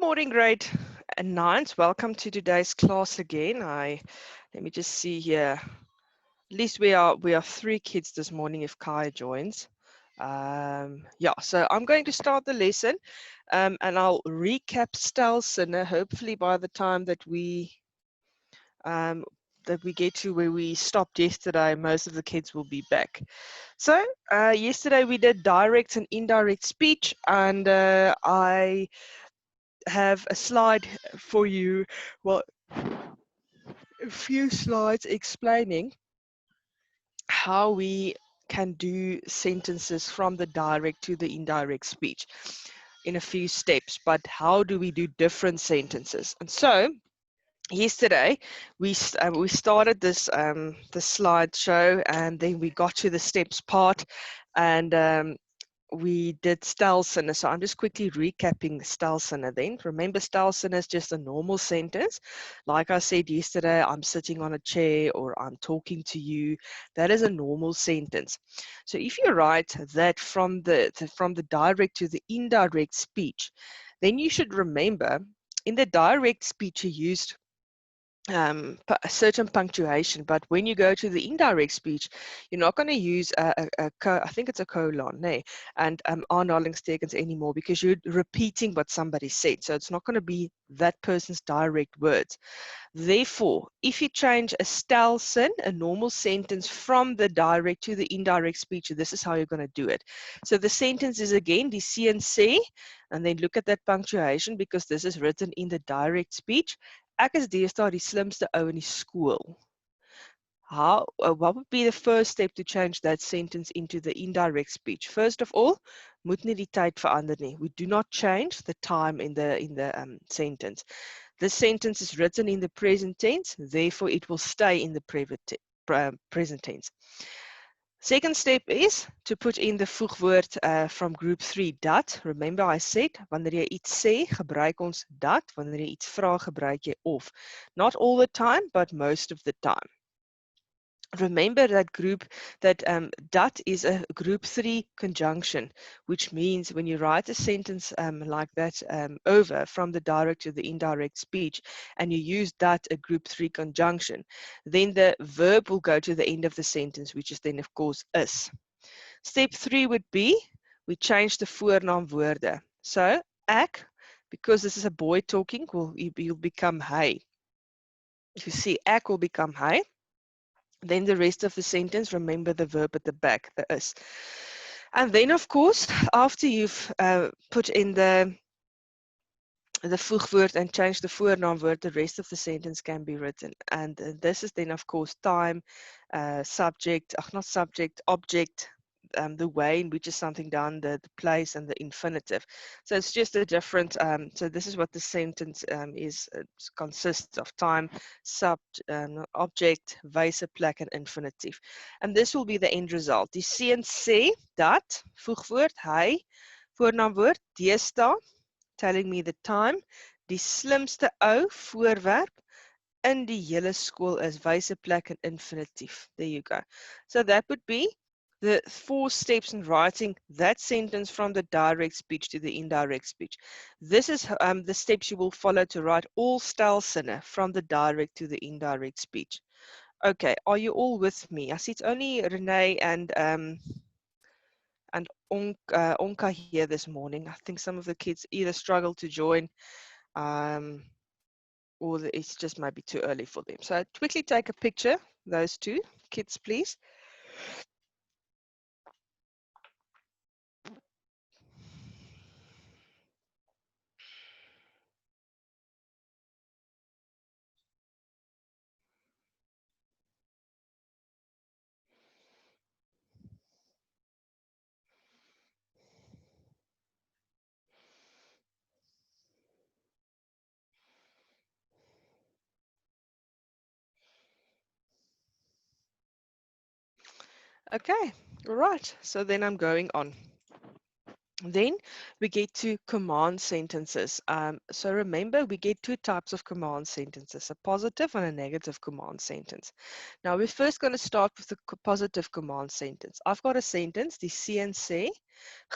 morning, grade 9s. Welcome to today's class again. Let me just see here. At least we are 3 kids this morning if Kai joins. Yeah, so I'm going to start the lesson, and I'll recap Stelsinne. Hopefully, by the time that we get to where we stopped yesterday, most of the kids will be back. So yesterday we did direct and indirect speech, and I have a slide for you, well, a few slides explaining how we can do sentences from the direct to the indirect speech in a few steps, but how do we do different sentences? And so yesterday we started this slideshow, and then we got to the steps part, and we did Stelsinne. So I'm just quickly recapping Stelsinne then. Remember, Stelsinne is just a normal sentence. Like I said yesterday, I'm sitting on a chair or I'm talking to you. That is a normal sentence. So if you write that from the direct to the indirect speech, then you should remember in the direct speech you used a certain punctuation, but when you go to the indirect speech, you're not going to use I think it's a colon, nee, and aanhalingstekens anymore, because you're repeating what somebody said. So it's not going to be that person's direct words. Therefore, if you change a Stelsinne, a normal sentence, from the direct to the indirect speech, this is how you're going to do it. So the sentence is again die seun sê, and then look at that punctuation, because this is written in the direct speech. Ek is deesdae die slimste ou in die skool. What would be the first step to change that sentence into the indirect speech? First of all, moet nie die tyd verander nie. We do not change the time in the sentence. This sentence is written in the present tense, therefore it will stay in the present tense. Second step is to put in the voegwoord from group 3, dat. Remember I said, wanneer jy iets sê, gebruik ons dat. Wanneer jy iets vra, gebruik jy of. Not all the time, but most of the time. Remember that dat is a group 3 conjunction, which means when you write a sentence like that over from the direct to the indirect speech, and you use that, a group 3 conjunction, then the verb will go to the end of the sentence, which is then of course is. Step 3 would be, we change the voornaamwoorde. So ek, because this is a boy talking, will become hy. You see, ek will become hy. Then the rest of the sentence, remember the verb at the back, the is. And then, of course, after you've put in the voegwoord and changed the voornaamwoord, the rest of the sentence can be written. And this is then, of course, time, subject, not subject, object, the way in which is something done, the place, and the infinitive. So it's just a different, so this is what the sentence consists of: time, object, wyse, plek, and infinitive. And this will be the end result. Die seun sê dat, voegwoord, hy, voornaamwoord, deesdae, telling me the time, die slimste ou, voorwerp, in die hele skool is, wyse, plek, and infinitive. There you go. So that would be the 4 steps in writing that sentence from the direct speech to the indirect speech. This is the steps you will follow to write all Stelsinne from the direct to the indirect speech. Okay, are you all with me? I see it's only Renee and Onka here this morning. I think some of the kids either struggle to join or it's just maybe too early for them. So quickly take a picture, those 2 kids, please. Okay, all right. So then I'm going on. Then we get to command sentences. So remember, we get 2 types of command sentences, a positive and a negative command sentence. Now we're first going to start with the positive command sentence. I've got a sentence, die seun sê,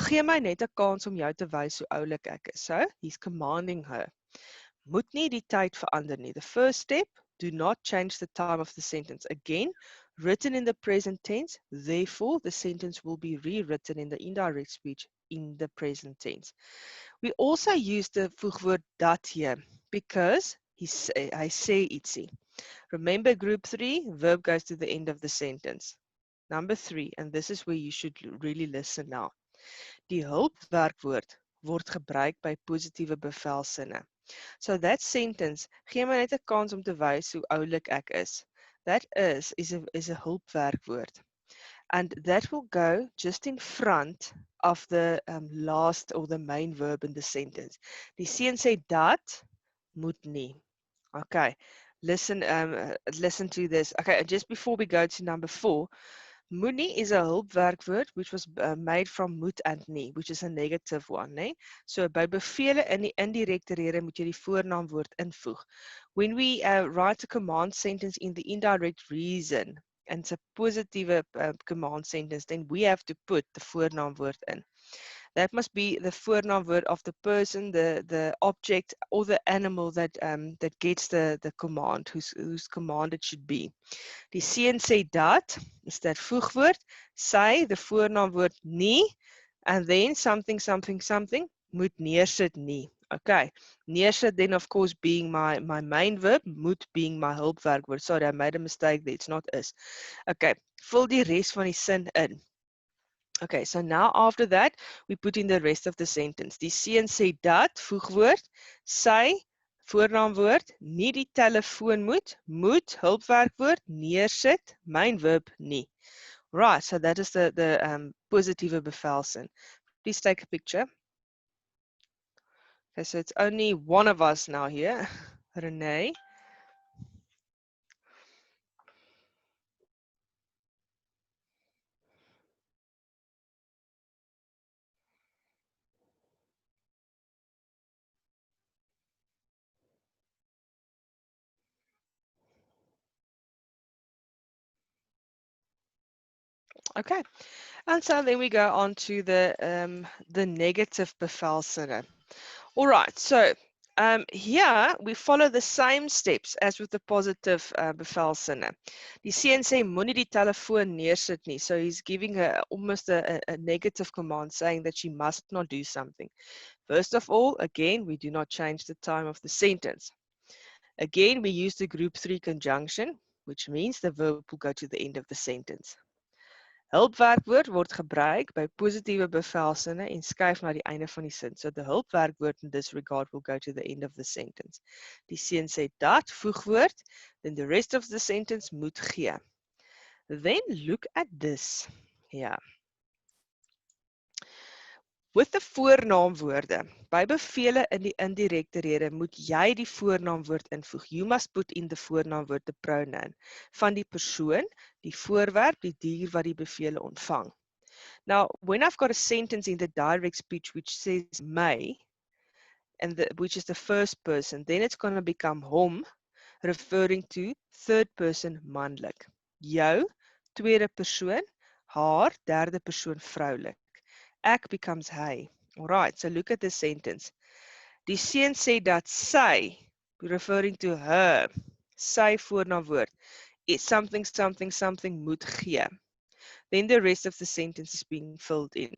gee my net 'n kans om jou te wys hoe oulik ek is. So he's commanding her. Moet nie die tyd verander nie. The first step, do not change the time of the sentence. Again, written in the present tense, therefore the sentence will be rewritten in the indirect speech in the present tense. We also use the voegwoord dat here because hy sê ietsie. Remember group 3, verb goes to the end of the sentence. Number 3, and this is where you should really listen now. Die hulpwerkwoord word gebruik by positiewe bevelsinne. So that sentence, gee my net 'n kans om te wys hoe oulik ek is. That is a hulpwerkwoord. And that will go just in front of the last or the main verb in the sentence. Die seun sê dat moet nie. Okay. Listen to this. Okay, just before we go to number 4, moenie is a hulpwerkwoord which was made from moet and nie, which is a negative one, né? So by bevele in die indirekte rede moet jy die voornaamwoord invoeg. When we write a command sentence in the indirect reason and it's a positive command sentence, then we have to put the voornaamwoord in. That must be the voornaamwoord of the person, the object, or the animal that gets the command, whose command it should be. Die seun sê dat, is that voegwoord, sy, the voornaamwoord nie, and then something, something, something, moet neersit nie. Okay, neersit then of course being my main verb, moet being my hulpwerkwoord. Sorry, I made a mistake there, it's not is. Okay, vul die res van die sin in. Okay, so now after that, we put in the rest of the sentence. Die seun sê dat, voegwoord, sy, voornaamwoord, nie die telefoon moet, hulpwerkwoord, neersit, myn verb, nie. Right, so that is the positiewe bevelsin. Please take a picture. Okay, so it's only one of us now here, Renee. Okay, and so then we go on to the negative bevelsinne. All right, so here we follow the same steps as with the positive bevelsinne. Die seun sê moenie die telefoon neersit nie. So he's giving her almost a negative command saying that she must not do something. First of all, again, we do not change the time of the sentence. Again, we use the group 3 conjunction, which means the verb will go to the end of the sentence. Hulpwerkwoord word gebruik by positiewe bevelsinne en skuif na die einde van die sin. So the hulpwerkwoord in this regard will go to the end of the sentence. Die seun sê dat, voegwoord, then the rest of the sentence moet gee. Then look at this. Yeah. With the voornaamwoorde, by bevele in die indirekte rede moet jy die voornaamwoord invoeg. You must put in the voornaamwoord, the pronoun, van die persoon, die voorwerp, die dier wat die bevele ontvang. Now, when I've got a sentence in the direct speech which says may, and which is the first person, then it's going to become hom, referring to third person manlik. Jou, tweede persoon, haar, derde persoon vroulik. Ek becomes hy. Alright, so look at this sentence. Die seun sê dat sy, referring to her, sy voornaamwoord, is something, something, something moet gee. Then the rest of the sentence is being filled in.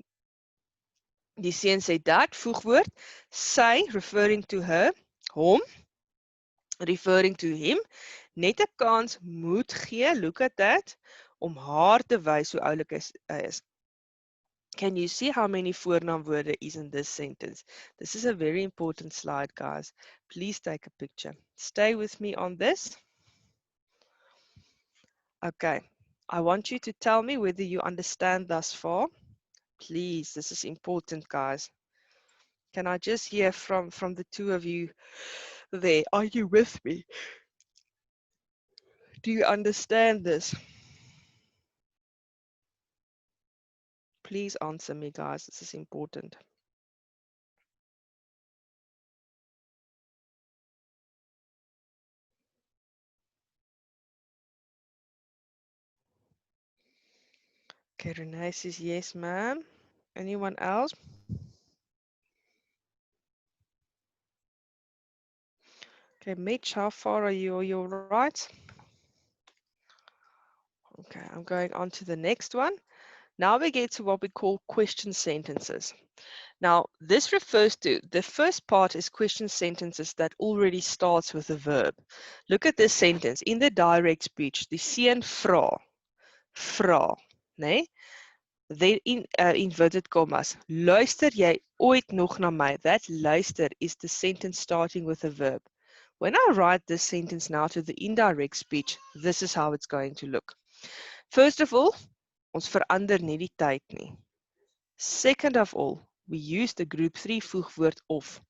Die seun sê dat, voegwoord, sy, referring to her, hom, referring to him, net 'n kans moet gee, look at that, om haar te wys hoe oulik hy is. Can you see how many voornaamwoorde is in this sentence? This is a very important slide, guys. Please take a picture. Stay with me on this. Okay, I want you to tell me whether you understand thus far. Please, this is important, guys. Can I just hear from the two of you there? Are you with me? Do you understand this? Please answer me, guys. This is important. Okay, Renee says yes, ma'am. Anyone else? Okay, Mitch, how far are you? Are you all right? Okay, I'm going on to the next one. Now we get to what we call question sentences. Now, this refers to the first part is question sentences that already starts with a verb. Look at this sentence. In the direct speech, die seun vra, né? Then in inverted commas, luister jy ooit nog na my? That luister is the sentence starting with a verb. When I write this sentence now to the indirect speech, this is how it's going to look. First of all, ons verander nie die tyd nie. Second of all, we use the group 3 voegwoord of.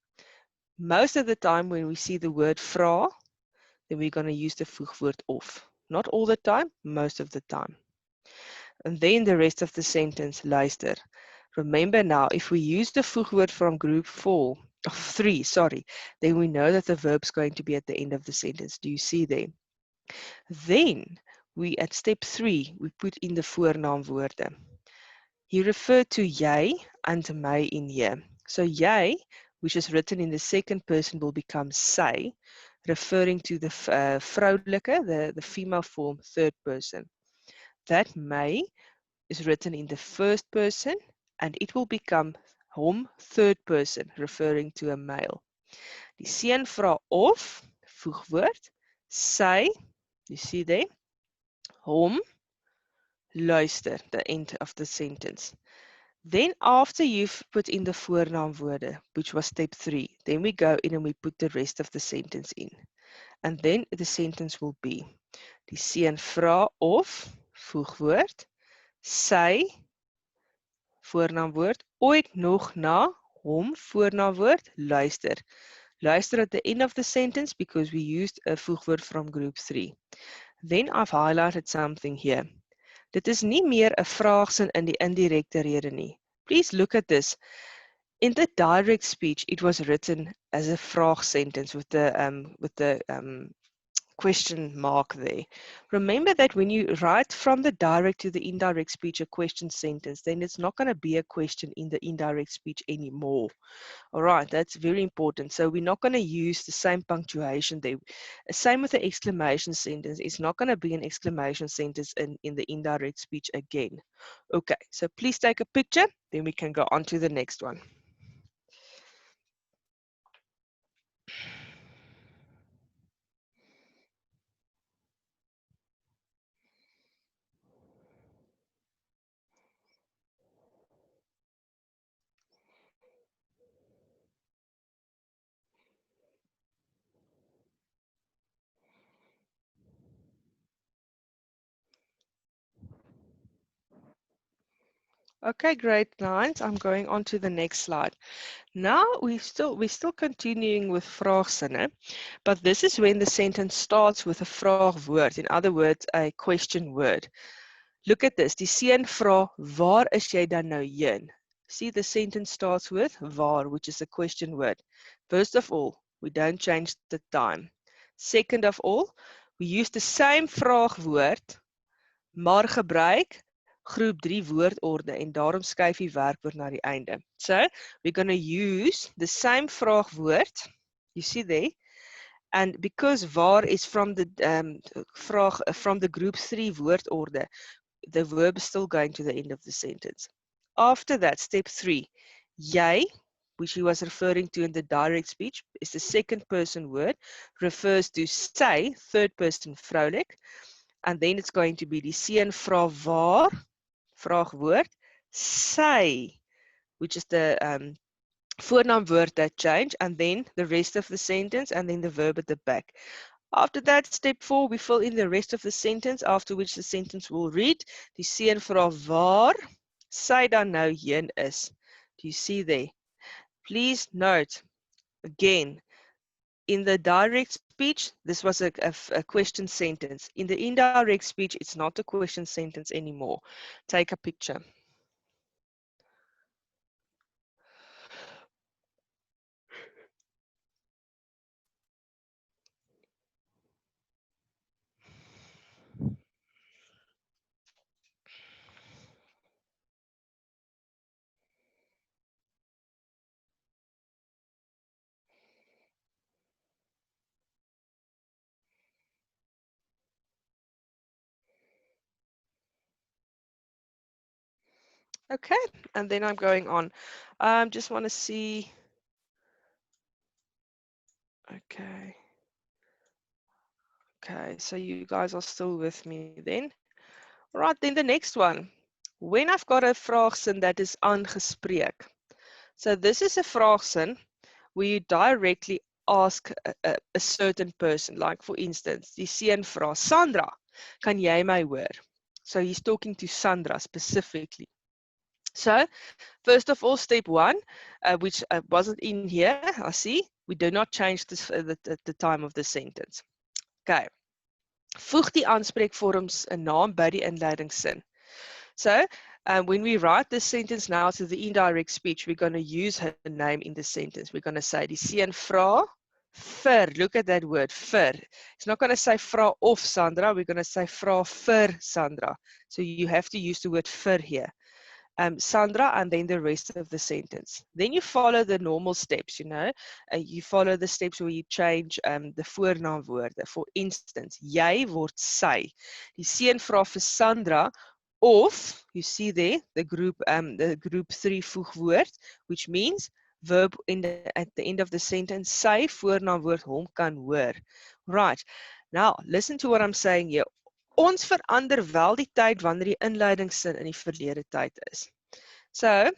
Most of the time when we see the word vra, then we're going to use the voegwoord of. Not all the time, most of the time. And then the rest of the sentence, luister. Remember now, if we use the voegwoord from group 3, then we know that the verb's going to be at the end of the sentence. Do you see there? Then, we at step 3, we put in the voornaamwoorde. He referred to jy and my in here. So jy, which is written in the second person, will become sy, referring to the vrouwelijke, the female form, third person. That my is written in the first person, and it will become hom, third person, referring to a male. Die seun vra of, voegwoord, sy, you see there, hom, luister, the end of the sentence. Then after you've put in the voornaamwoorde, which was step 3, then we go in and we put the rest of the sentence in. And then the sentence will be, die seun vra of, voegwoord, sy, voornaamwoord, ooit nog na, hom, voornaamwoord, luister. Luister at the end of the sentence because we used a voegwoord from group 3. Then I've highlighted something here. Dit is nie meer 'n vraagsin in die indirekte rede nie. Please look at this. In the direct speech, it was written as a vraag sentence with the question mark there. Remember that when you write from the direct to the indirect speech a question sentence, then it's not going to be a question in the indirect speech anymore. All right, that's very important. So we're not going to use the same punctuation there. Same with the exclamation sentence. It's not going to be an exclamation sentence in the indirect speech again. Okay, so please take a picture, then we can go on to the next one. Okay, grade 9. I'm going on to the next slide. Now we're still continuing with vraagsinne, but this is when the sentence starts with a vraagwoord, in other words, a question word. Look at this. Die seun vra, waar is jy dan nou heen? See, the sentence starts with waar, which is a question word. First of all, we don't change the time. Second of all, we use the same vraagwoord, maar gebruik groep 3 woordorde en daarom skuif die werkwoord na die einde. So, we're going to use the same vraagwoord. You see there? And because waar is from the from the group 3 woordorde, the verb is still going to the end of the sentence. After that, step 3, jy, which he was referring to in the direct speech, is the second person word, refers to sy, third person vrouwlik, and then it's going to be die seun vra waar, vraagwoord, sy, which is the voornaamwoord that change, and then the rest of the sentence, and then the verb at the back. After that, step 4, we fill in the rest of the sentence, after which the sentence will read, die seun vra waar sy dan nou heen is. Do you see there? Please note, again, in the direct speech, this was a question sentence. In the indirect speech, it's not a question sentence anymore. Take a picture. Okay, and then I'm going on. Just want to see. Okay. Okay, so you guys are still with me then. Right, then the next one. When I've got a vraagsin that is aangespreek. So this is a vraagsin where you directly ask a certain person. Like for instance, die seun vra, Sandra, kan jy my hoor? So he's talking to Sandra specifically. So first of all, step one, which wasn't in here, I see, we do not change this, the time of the sentence. Okay. Voeg die aanspreekvorms 'n naam by die inleidingssin. So, when we write this sentence now to the indirect speech, we're going to use her name in the sentence. We're going to say, die seun vra vir. Look at that word, vir. It's not going to say vra of Sandra. We're going to say vra vir Sandra. So you have to use the word vir here. Sandra, and then the rest of the sentence. Then you follow the normal steps, you know. You follow the steps where you change the voornaamwoorde. For instance, jy word sy. Die seun vra vir Sandra of, you see there, the group 3 voegwoord, which means verb at the end of the sentence, sy voornaamwoord hom kan hoor. Right. Now, listen to what I'm saying here. Ons verander wel die tyd wanneer die inleidingssin in die verlede tyd is. So,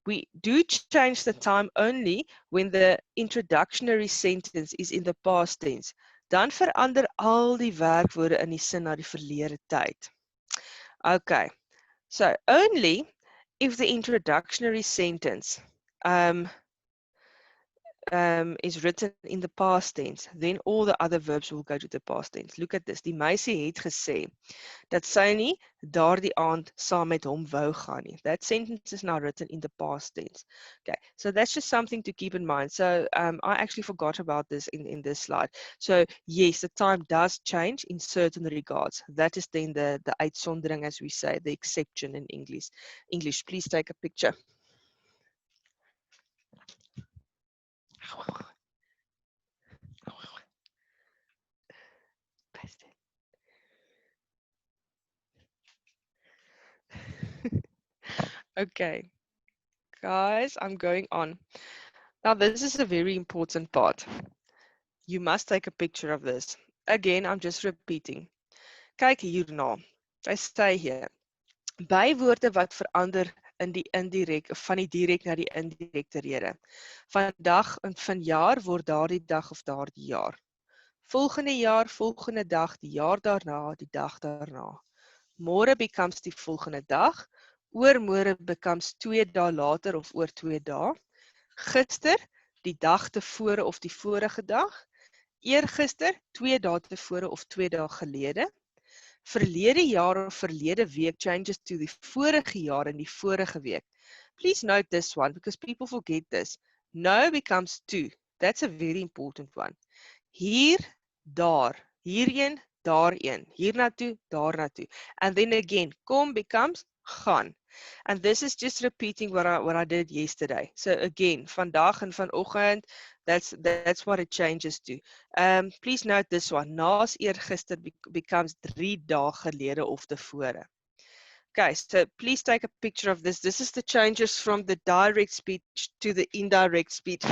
we do change the time only when the introductory sentence is in the past tense. Dan verander al die werkwoorde in die sin na die verlede tyd. Okay, so only if the introductory sentence is written in the past tense, then all the other verbs will go to the past tense. Look at this. Die meisie het gesê dat sy nie daardie aand saam met hom wou gaan nie. That sentence is now written in the past tense. Okay, so that's just something to keep in mind. So I actually forgot about this in this slide. So yes, the time does change in certain regards. That is then the uitsondering, as we say, the exception in English. English, please take a picture. Okay, guys, I'm going on. Now, this is a very important part. You must take a picture of this. Again, I'm just repeating. Kyk hierna. I stay here. Bywoorde wat verander in die indirek of van die direk na die indirekte rede. Vandag en vanjaar word daardie dag of daardie jaar. Volgende jaar, volgende dag, die jaar daarna, die dag daarna. Môre becomes die volgende dag. Oormôre becomes 2 dae later of oor 2 dae. Gister, die dag tevore of die vorige dag. Eergister, 2 dae tevore of 2 dae gelede. Verlede jaar of verlede week changes to die vorige jaar en die vorige week. Please note this one because people forget this. No becomes to. That's a very important one. Hier, daar. Hierheen, daarheen. Hiernatoe, daarnatoe. And then again, kom becomes gaan. And this is just repeating what I did yesterday. So again, vandag en vanoggend, that's what it changes to. Please note this one. Naas eergister becomes 3 dae gelede of tevore. Okay, so please take a picture of this. This is the changes from the direct speech to the indirect speech.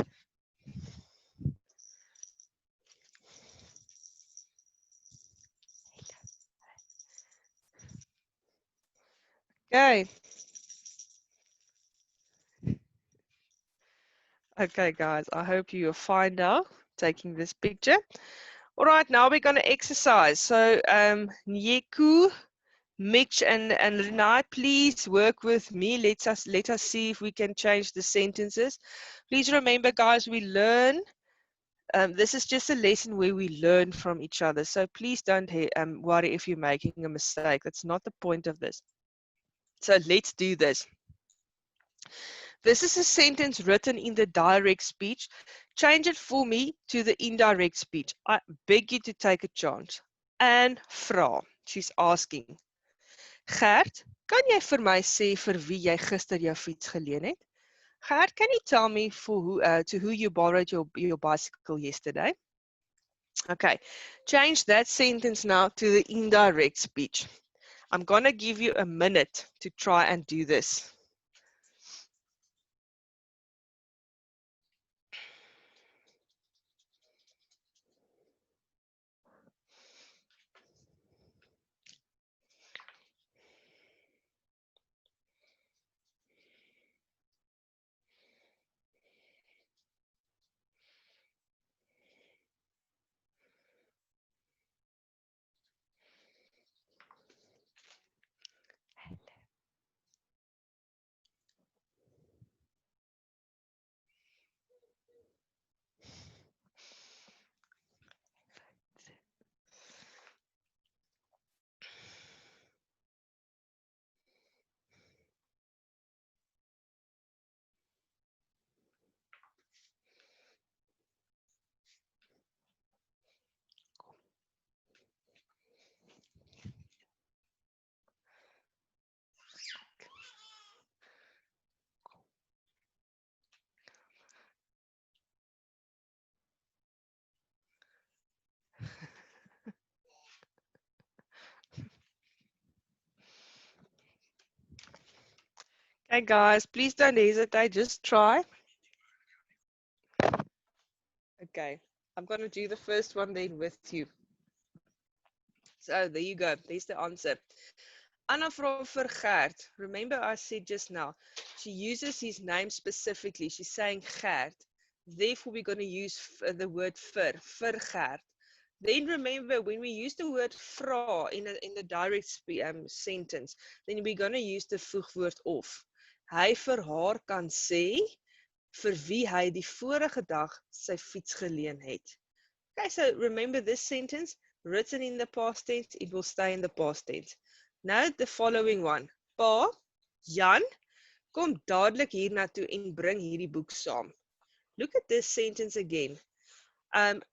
Okay. Okay, guys, I hope you are fine now taking this picture. All right, now we're going to exercise. So, Nyeku, Mitch, and Renai, please work with me. Let us see if we can change the sentences. Please remember, guys, we learn. This is just a lesson where we learn from each other. So please don't worry if you're making a mistake. That's not the point of this. So let's do this. This is a sentence written in the direct speech. Change it for me to the indirect speech. I beg you to take a chance. Anne vra. She's asking. Gert, kan jy vir my sê vir wie jy gister jou fiets geleen het? Gert, can you tell me to who you borrowed your bicycle yesterday? Okay, change that sentence now to the indirect speech. I'm going to give you a minute to try and do this. Okay, guys, please don't hesitate. Just try. Okay, I'm going to do the first one then with you. So there you go. There's the answer. Anna vra vir Gert. Remember I said just now, she uses his name specifically. She's saying Gert. Therefore, we're going to use the word vir Gert. Then remember, when we use the word vra in the direct sentence, then we're going to use the voegwoord of. Hy vir haar kan sê, vir wie hy die vorige dag sy fiets geleen het. Okay, so remember this sentence, written in the past tense, it will stay in the past tense. Now the following one. Pa, Jan, kom dadelik hier na toe en bring hierdie boek saam. Look at this sentence again.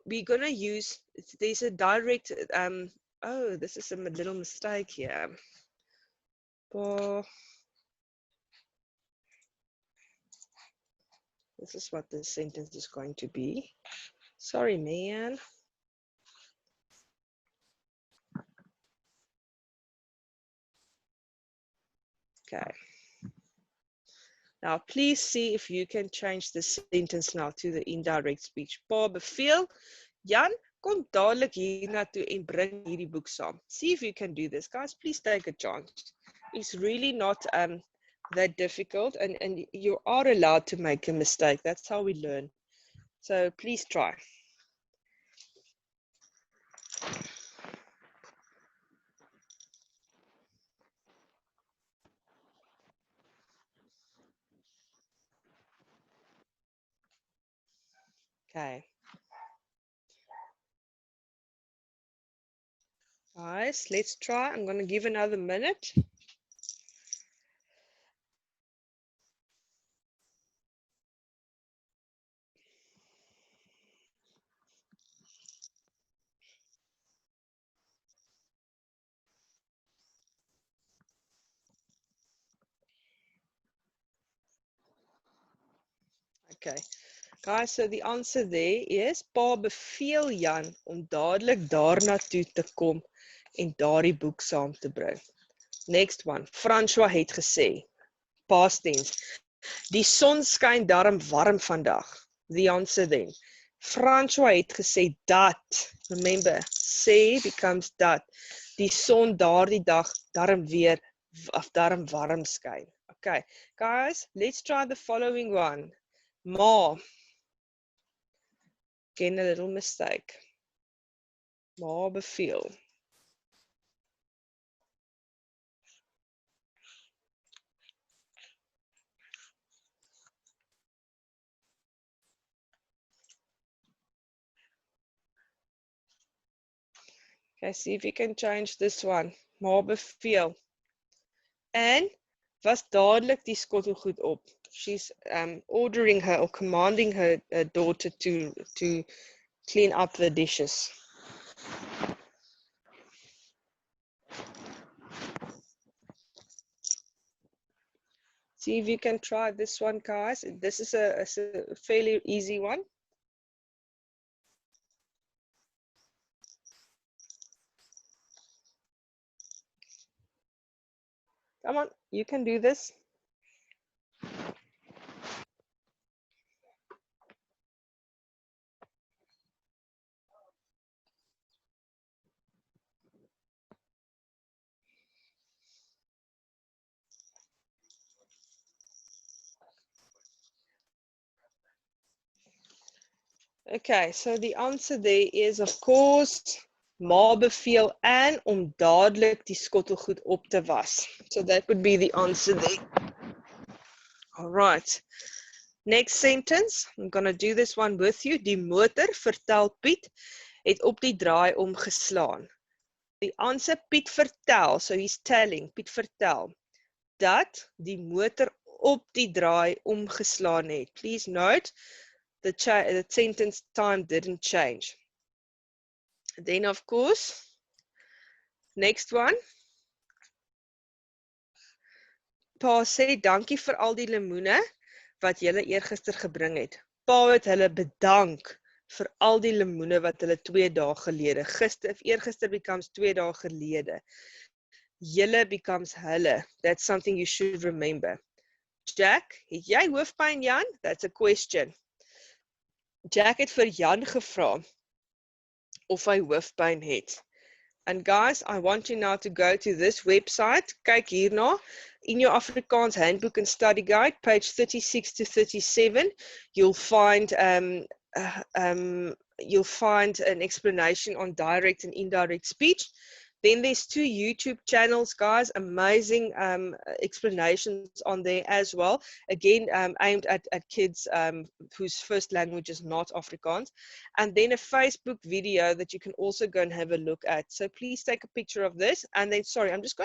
We're going to use, there's a direct, oh, this is a little mistake here. Pa, this is what this sentence is going to be. Sorry, man. Okay. Now, please see if you can change the sentence now to the indirect speech. Pa beveel, Jan, kom dadelik hier na toe en bring hierdie boek saam. See if you can do this. Guys, please take a chance. It's really not that difficult, and you are allowed to make a mistake. That's how we learn. So please try. Okay. Guys, let's try. I'm going to give another minute. Okay. Guys, so the answer there is, Pa beveel Jan om dadelik daarna toe te kom en daardie boek saam te bring. Next one. François het gesê, past tense, die son skyn darm warm vandag. The answer then. François het gesê dat, remember, sê becomes dat, die son daardie dag darm weer, of darm warm skyn. Okay, guys, let's try the following one. Ma. Again, a little mistake. Ma beveel. Okay, see if you can change this one. Ma beveel. And was dadelik die skottelgoed op. She's ordering her or commanding her daughter to clean up the dishes. See if you can try this one, guys. This is a fairly easy one. Come on, you can do this. Okay, so the answer there is, of course, ma beveel en om dadelik die skottelgoed op te was. So that would be the answer there. All right. Next sentence. I'm going to do this one with you. Die motor, vertel Piet, het op die draai omgeslaan. The answer, Piet vertel. So he's telling, Piet vertel, dat die motor op die draai omgeslaan het. Please note, the sentence time didn't change. Then, of course, next one. Pa sê, dankie vir al die lemoene wat julle eergister gebring het. Pa het hulle bedank vir al die lemoene wat hulle 2 dae gelede. Gister, eergister becomes 2 dae gelede. Julle becomes hulle. That's something you should remember. Jack, het jy hoofpyn, Jan? That's a question. Jack het vir Jan gevra of hy hoofpyn het. And guys, I want you now to go to this website. Kyk hierna. In your Afrikaans handbook and study guide, page 36 to 37, you'll find an explanation on direct and indirect speech. Then there's 2 YouTube channels, guys, amazing explanations on there as well. Again, aimed at kids whose first language is not Afrikaans. And then a Facebook video that you can also go and have a look at. So please take a picture of this. And then, sorry, I'm just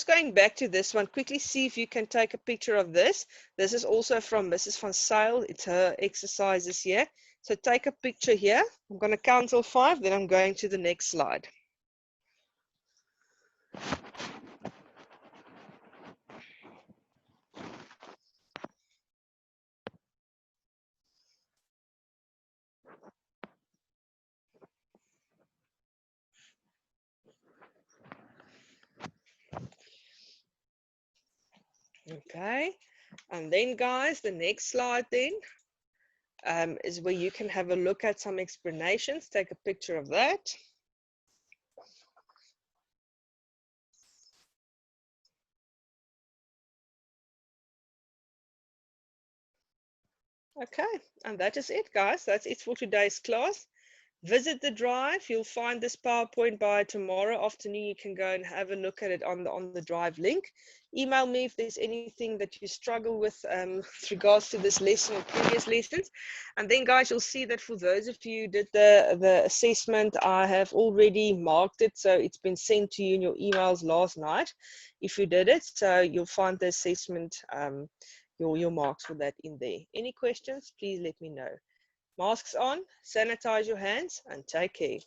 going back to this one. Quickly see if you can take a picture of this. This is also from Mrs. Van Zyl. It's her exercises here. So take a picture here. I'm going to count till 5, then I'm going to the next slide. Okay, and then guys, the next slide then is where you can have a look at some explanations. Take a picture of that. Okay, and that is it, guys. That's it for today's class. Visit the drive. You'll find this PowerPoint by tomorrow afternoon. You can go and have a look at it on the drive link. Email me if there's anything that you struggle with with regards to this lesson or previous lessons. And then, guys, you'll see that for those of you who did the assessment, I have already marked it. So it's been sent to you in your emails last night if you did it. So you'll find the assessment, your marks for that in there. Any questions, please let me know. Masks on, sanitize your hands, and take care.